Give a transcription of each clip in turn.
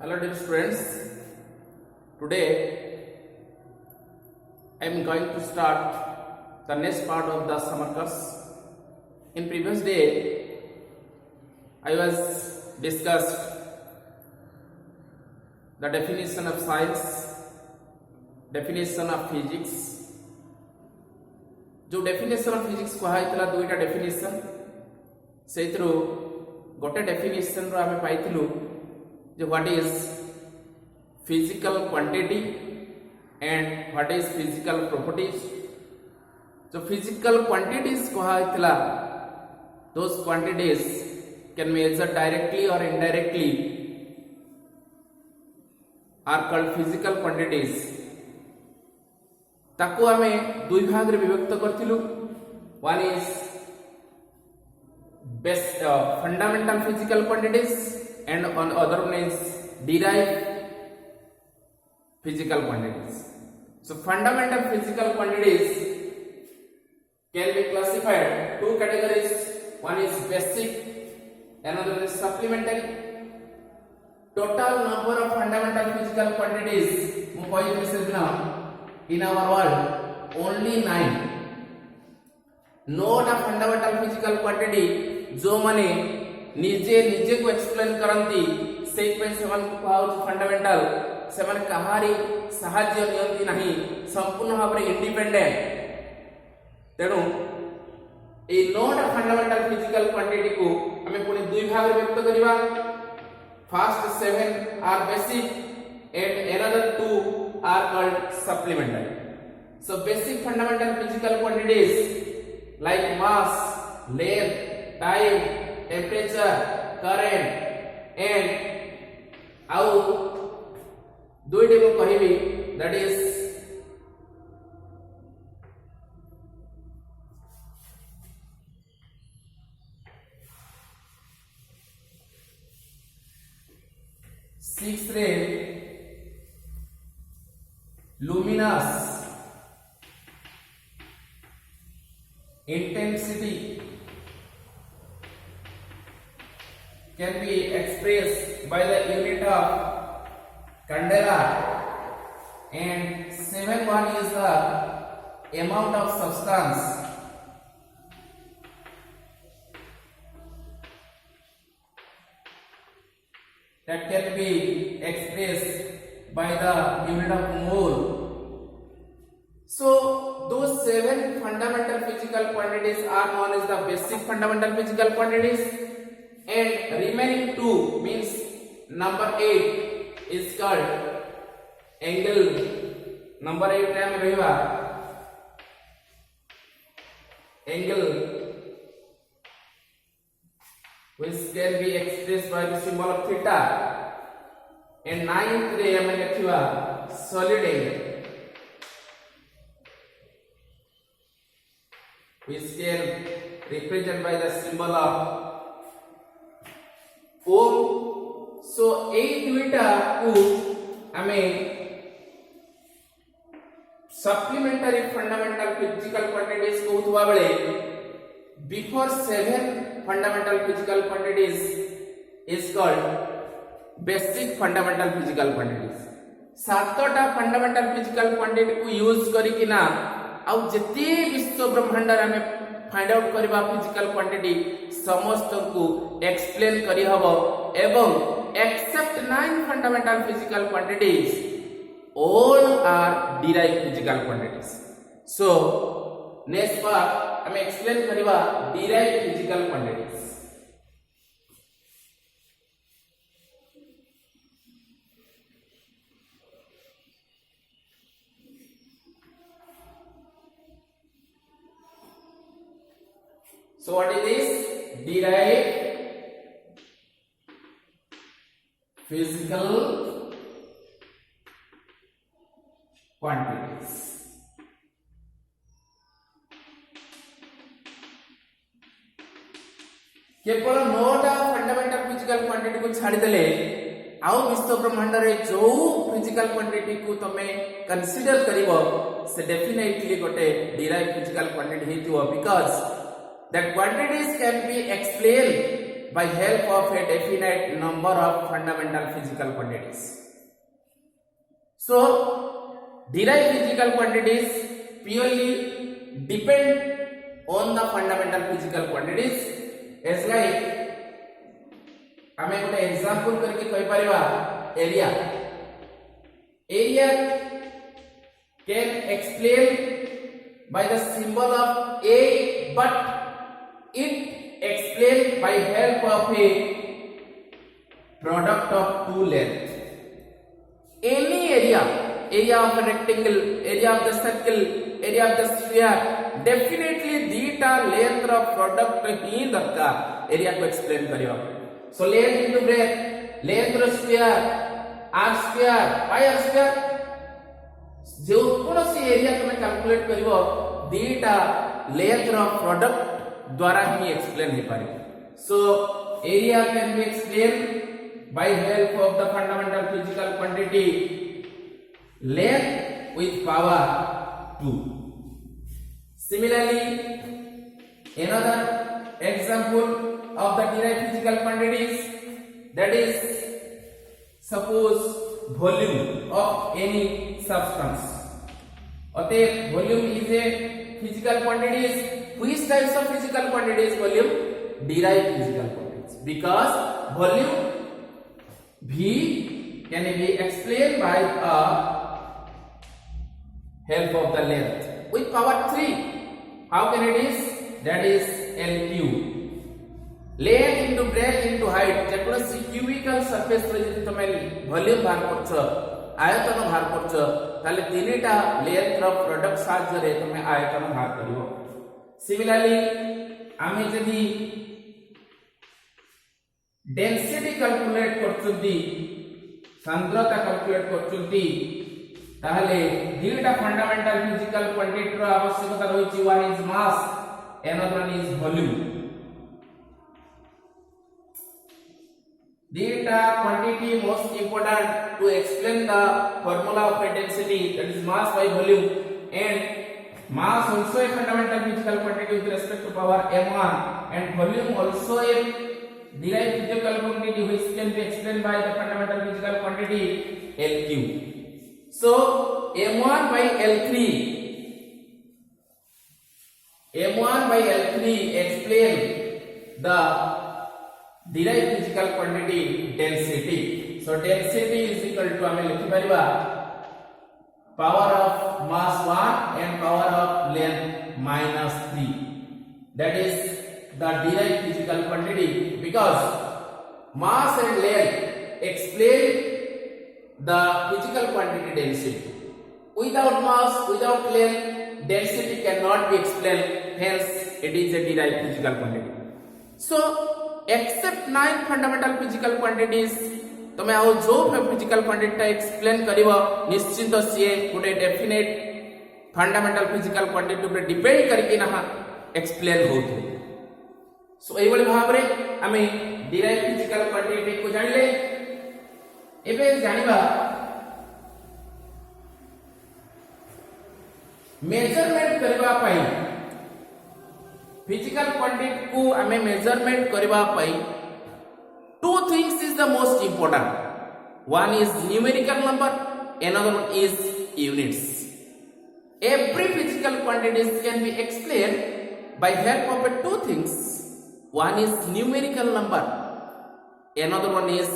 Hello dear students, today I am going to start the next part of the summer course. In previous day I was discussed the definition of science, definition of physics. जो definition of physics कहा दुईटा definition से गोटे definition रो आमे पाइथिलु जो what is physical quantity and what is physical properties. जो physical quantities कहा those quantities can be measured directly or indirectly are called physical quantities. ताको आमे दुई भाग रे विभक्त करथिलु. One is fundamental physical quantities and on other one is derived physical quantities. So fundamental physical quantities can be classified two categories. One is basic, another is supplementary. Total number of fundamental physical quantities in our world only 9. No fundamental physical quantity जो माने निजे को explain करंती सेई पे seven को pouch fundamental seven कहारी सहाय्य नियंती नहीं संपूर्ण भाव रे इंडिपेंडेंट. तेनु ए नोट फंडामेंटल फिजिकल क्वांटिटी को हमें पुनी दुई भाग रे व्यक्त करिवा. First 7 are basic and another 2 are called supplementary. So basic fundamental physical quantities like mass, length, time, temperature, current and आउ दुईटी मु कहिबी that is six ray luminous intensity can be expressed by the unit of candela, and 7.1 is the amount of substance that can be expressed by the unit of mole. So those 7 fundamental physical quantities are known as the basic fundamental physical quantities, and remaining 2 means number 8 is called angle. Number 8 रे हमें रहिबा angle which can be expressed by the symbol of theta, and 9th रे हमें लिखिबा solid angle which can represent by the symbol of ohm. So 8 दुईटा को हमें supplementary fundamental physical quantities को उठवा बेले before 7 fundamental physical quantities is called basic fundamental physical quantities. 7टा fundamental physical quantity को यूज करी कि ना आउ जते विश्व ब्रह्मांड रे हमें फाइंड आउट करबा फिजिकल क्वांटिटी समस्त को एक्सप्लेन करी हबो, एवं except 9 fundamental physical quantities all are derived physical quantities. So next part हमें एक्सप्लेन करबा derived physical quantities. So what is this? Derived physical quantities. केवल 9टा फंडामेंटल फिजिकल क्वांटिटी को छाड़ी देले आउ विश्व ब्रह्मांड रे जो फिजिकल क्वांटिटी को तमे कंसीडर करिवो से डेफिनेटली गोटे डिराइव्ड फिजिकल क्वांटिटी हेतिवो, because that quantities can be explained by help of a definite number of fundamental physical quantities. So derived physical quantities purely depend on the fundamental physical quantities. As like आमे गोटे example करके कहि परिबा area can explain by the symbol of A, but it explained by help of a product of two length. Any area of a rectangle, area of the circle, area of the sphere, definitely theta length of product ही दरकार area को explain करियो. So length into breadth, length of sphere, r square, pi r square. जो कौनसी area तुम calculate करिवो दीटा length of product द्वारा ही explain हो पारे. So area can be explain by help of the fundamental physical quantity length with power 2. Similarly another example of the derived physical quantities, that is suppose volume of any substance. अतः volume is a physical quantities. Which types of physical quantities volume? Derived physical quantities. Because volume V can be explained by help of the length with power 3. How can it is? That is L cube. Length into breadth into height. जेकोसी cubical surface रे जदि तमे volume बाहर करछ आयतन बाहर करछ ताले तीनटा लेयर ऑफ प्रोडक्ट साहाय्य रे तमे आयतन बाहर करिवो. सिमिलरली आमे जदि डेंसिटी कैलकुलेट करछुंती सांद्रता कैलकुलेट करछुंती ताहले दीटा फंडामेंटल फिजिकल क्वांटिटी रो आवश्यकता रहिछि. One is mass, another one is volume. Theta quantity most important to explain the formula of a density, that is mass by volume, and mass also a fundamental physical quantity with respect to power m1, and volume also a derived physical quantity which can be explained by the fundamental physical quantity L cube. So m1 by L3 explain the derived physical quantity density. So density is equal to हमें लिखि परिबा power of mass 1 and power of length minus 3. That is the derived physical quantity, because mass and length explain the physical quantity density. Without mass, without length, density cannot be explained. Hence, it is a derived physical quantity. So except 9 fundamental physical quantities, तमे आउ जो physical quantity explain करिवो निश्चित से गोटे definite fundamental physical quantity ऊपर depend करके ना explain होतो. सो एई बळी भाबरे आमे डिराइव फिजिकल क्वांटिटी को जानिले. एबे जानिबा मेजरमेंट करबा पई फिजिकल क्वांटिटी को आमे मेजरमेंट करबा पई two things is the most important. One is numerical number, another one is units. Every physical quantities can be explained by help of two things. One is numerical number, another one is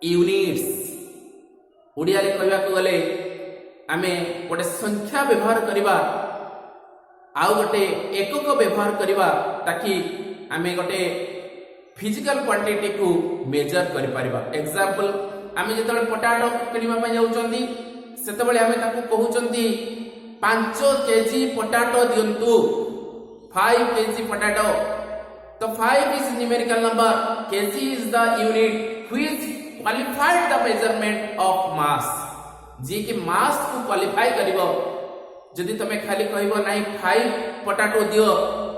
units. Odia रे कहबा को गले आमे गोटे संख्या व्यवहार करिबा आउ गोटे एकक व्यवहार करिबा ताकि आमे गोटे फिजिकल क्वांटिटी को मेजर करि परिबा. एग्जांपल आमे जेतबे पोटाटो किनिबा पय जाउचंदी सेतबेले आमे ताकू कहउचंदी 5 केजी पोटाटो दियंतु, 5 केजी पोटाटो. तो 5 is numerical number, kg is the unit which qualified the measurement of mass. जे कि मास को क्वालिफाई करिवो. जदि तमे खाली कहइबो नाही 5 पोटाटो दियो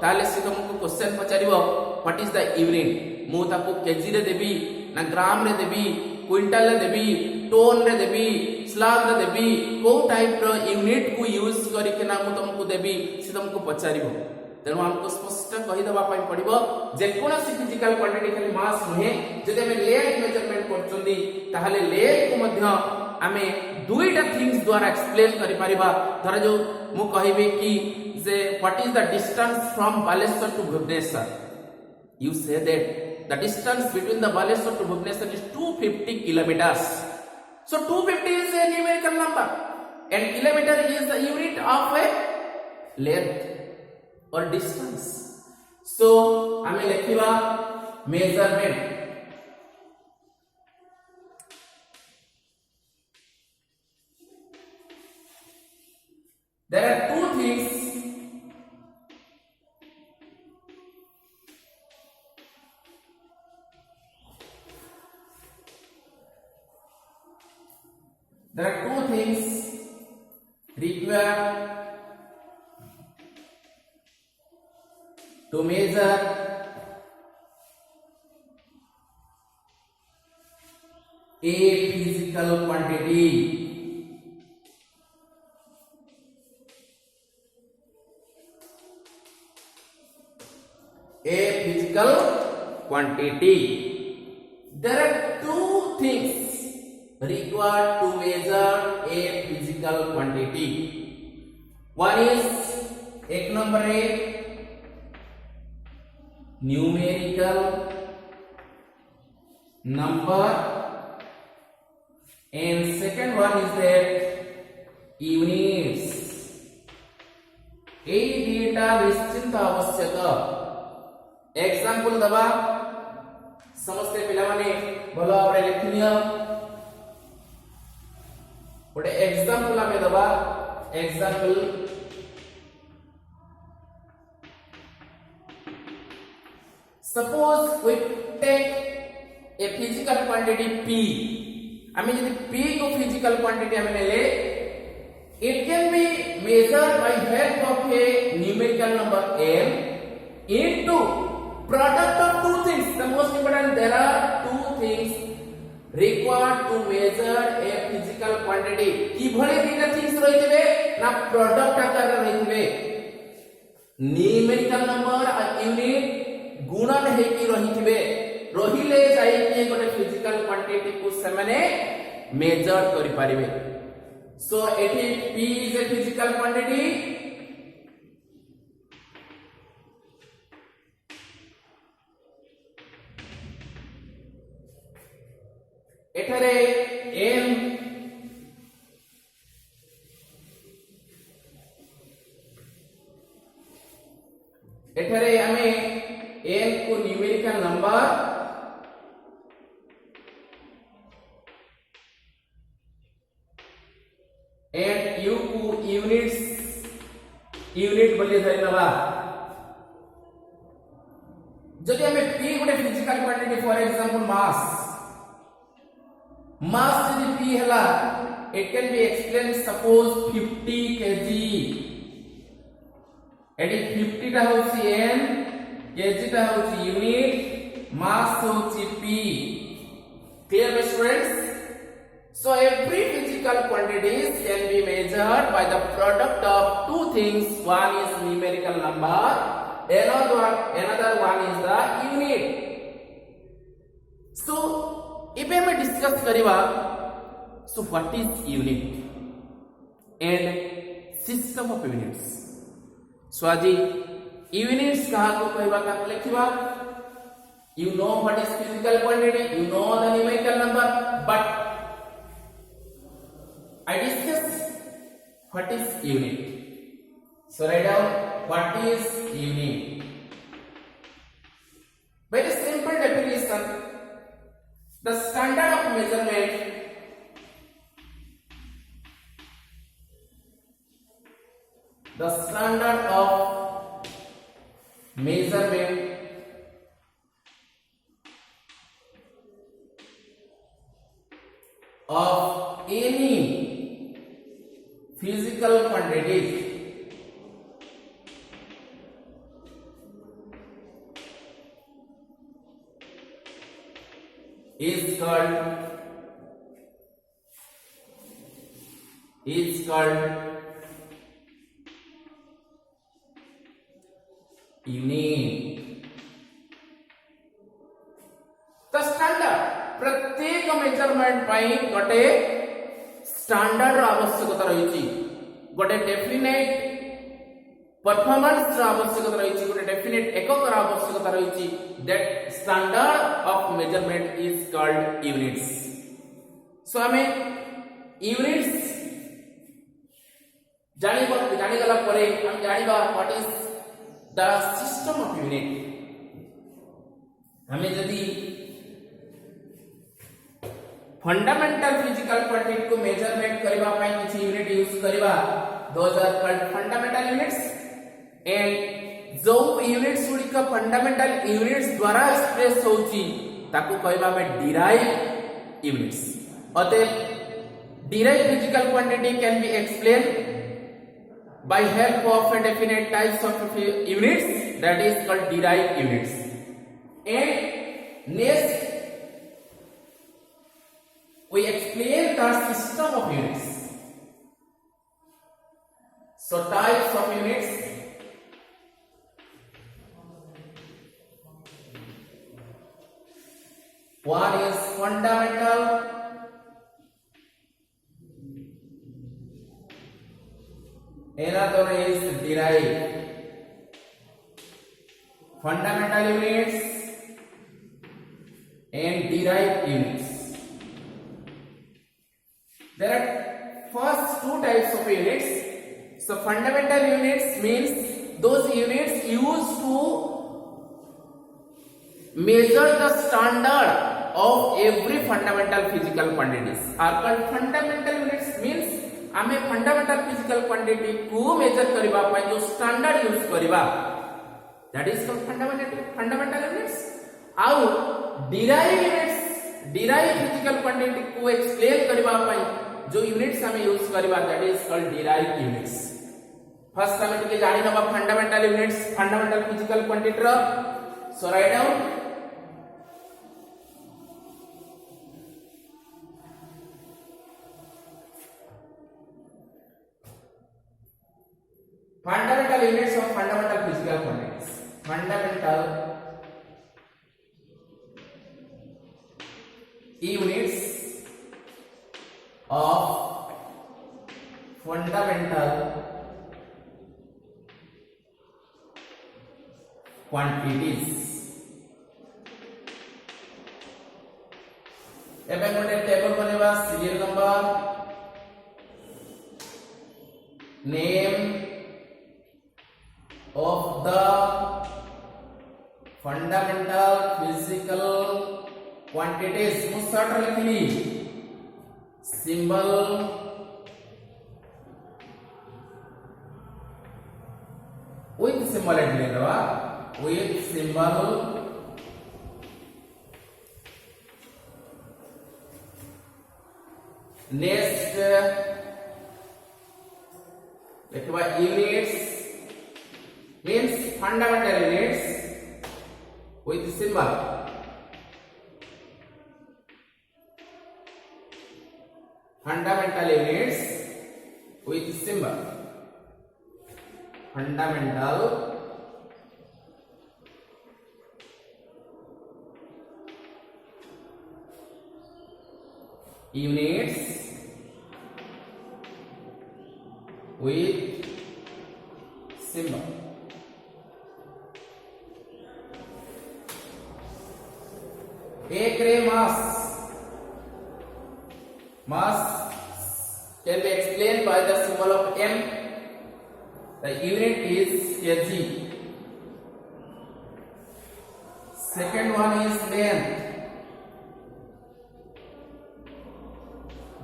ताले से तुमको क्वेश्चन पचारिबो व्हाट इज द यूनिट. मु ताको केजी रे देबी ना ग्राम रे देबी, क्विंटल रे देबी, टोन रे देबी, स्लैग रे देबी, को टाइप रो यूनिट को यूज करिके ना मु तुमको देबी से तुमको पचारिबो. तेनु हमको स्पष्ट स्पष्ट कहि दबा पई पड़िबो जे कोनोसी फिजिकल क्वांटिटी खाली मास नहे जदि हमें लेंथ मेजरमेंट करचोंदी ताहाले लेंथ को मध्य आमे दुईटा थिंग्स द्वारा एक्सप्लेन करि परिबा धर जो मु कहिबे कि जे what is the distance from Baleshwar to Bhubaneswar you say that the distance between the Baleshwar to Bhubaneswar is 250 kilometers. So 250 is a numerical number and kilometer is the unit of a length or distance. So हमें लिखिबा measurement. There are two things required to measure a physical quantity. A physical quantity. There are two things required to measure a physical quantity. One is एक number है numerical number and second one is that units. A data निश्चिंत आवश्यक example दबा समस्ते पिला माने भलो आपरे लिखनिया गोटे एग्जांपल आमे दबा example suppose we take a physical quantity p आमे यदि p को फिजिकल क्वांटिटी आमे नेले it can be measured by help of a numerical number n into product of two things. The most important, there are two things required to measure a physical quantity. कि भले तीन things रहितबे ना product आकार रहितबे numerical number और unit गुणन हे कि रहितबे रहिले जाई कि गोटे फिजिकल क्वांटिटी को सेमाने मेजर करि परिबे. So एठी p is a physical quantity. एठरे n एठरे हमें n को न्यूमेरिकल नंबर एंड u को यूनिट बोले धरि नबा. जदि हमें p गोटे physical quantity for example mass यदि p हला it can be explained suppose 50 kg AD 50 टा होची n kg टा होची यूनिट mass होची p. clear my students? So every physical quantities can be measured by the product of two things. One is numerical number, another one is the unit. So if we discuss kariba, so what is unit and system of units? So aji units kaha ko kaiba ka lekhiba. You know what is physical quantity, you know the numerical number, but I discuss what is unit. So write down what is unit. Very simple definition. The standard of measurement of any physical quantities is called unit. तो standard प्रत्येक measurement पाई गोटे standard आवश्यकता रही गोटे definite performance आवश्यकता रही गोटे definite एकक आवश्यकता रही that standard of measurement is called units so हमें यूनिट्स जानिगला परे हम जानिबा what is the system of unit हमें यदि फंडामेंटल फिजिकल क्वांटिटी को मेजरमेंट करबा पई किछि यूनिट यूज करबा those are called fundamental units and जो यूनिट्स गुडी का फंडामेंटल यूनिट्स द्वारा एक्सप्रेस होची ताको कहबा में डिराइव यूनिट्स अते derive physical quantity can be explained by help of a definite types of units that is called derived units and next we explain the system of units so types of units one is fundamental another is derived fundamental units and derived units there are first two types of units so fundamental units means those units used to measure the standard of every fundamental physical quantities are called fundamental units means आमे fundamental physical quantity को measure करबा पय जो standard use करबा that is called fundamental units आउ derive physical quantity को explain करबा पय जो यूनिट्स हमें यूज करबा that is called derive units first हमें के जानि नबा fundamental units fundamental physical quantity रो so write down fundamental units of fundamental physical quantities fundamental units of fundamental quantities एबे गोटे टेबल बनेबा serial number name of the fundamental physical quantities मुसट लिखली symbol with symbol add ले दवा with symbol next लिखवा units means fundamental units with symbol fundamental units with symbol fundamental units with symbol एक रे mass can be explained by the symbol of m the unit is kg second one is length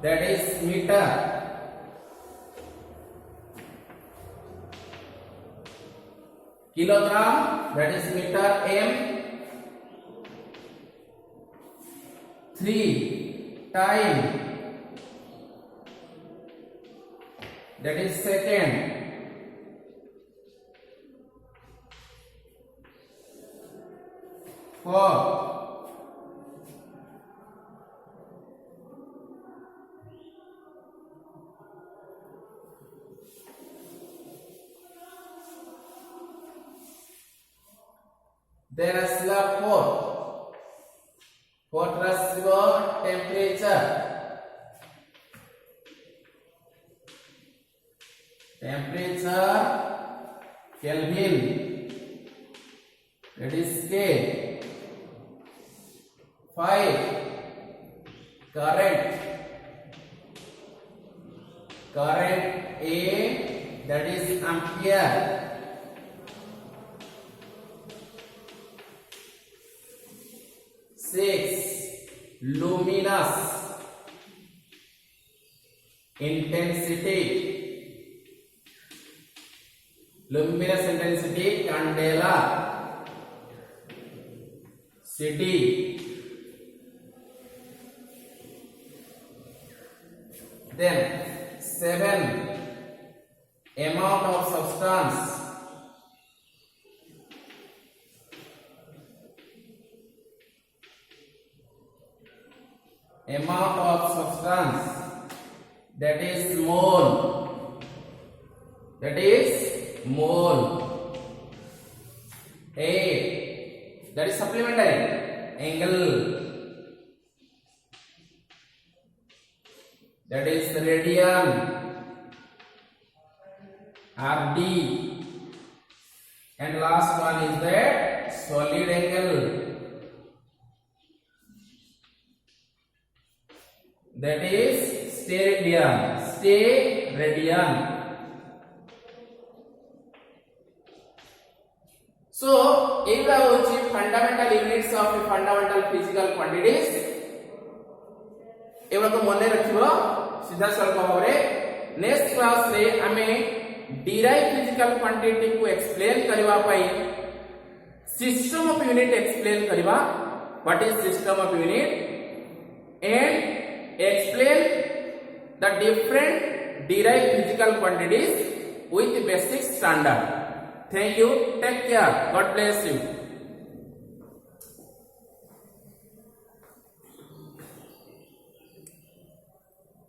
that is meter kilogram that is meter m 3 time that is second 4 then as the 4 What ଆସିବ temperature. Temperature Kelvin, that is K. 5 current A, that is ampere. 6 luminous intensity. Luminous intensity candela. City. Then 7 amount of substance. Amount of substance, that is mole. That is mole. 8, that is supplementary. Angle, that is radian. RD, and last one is that solid angle, that is steradian. So ଏଗୁଡ଼ା ହେଉଛି fundamental units of fundamental physical quantities. ଏଗୁଡ଼ାକୁ ମନେ ରଖିବ ସିଧାସଳଖ ଭାବରେ। Next କ୍ଲାସରେ ଆମେ derive physical quantity को एक्सप्लेन करबा पई सिस्टम ऑफ यूनिट एक्सप्लेन करबा what is system of unit and explain the different derive physical quantities with basic standard. Thank you, take care, God bless you.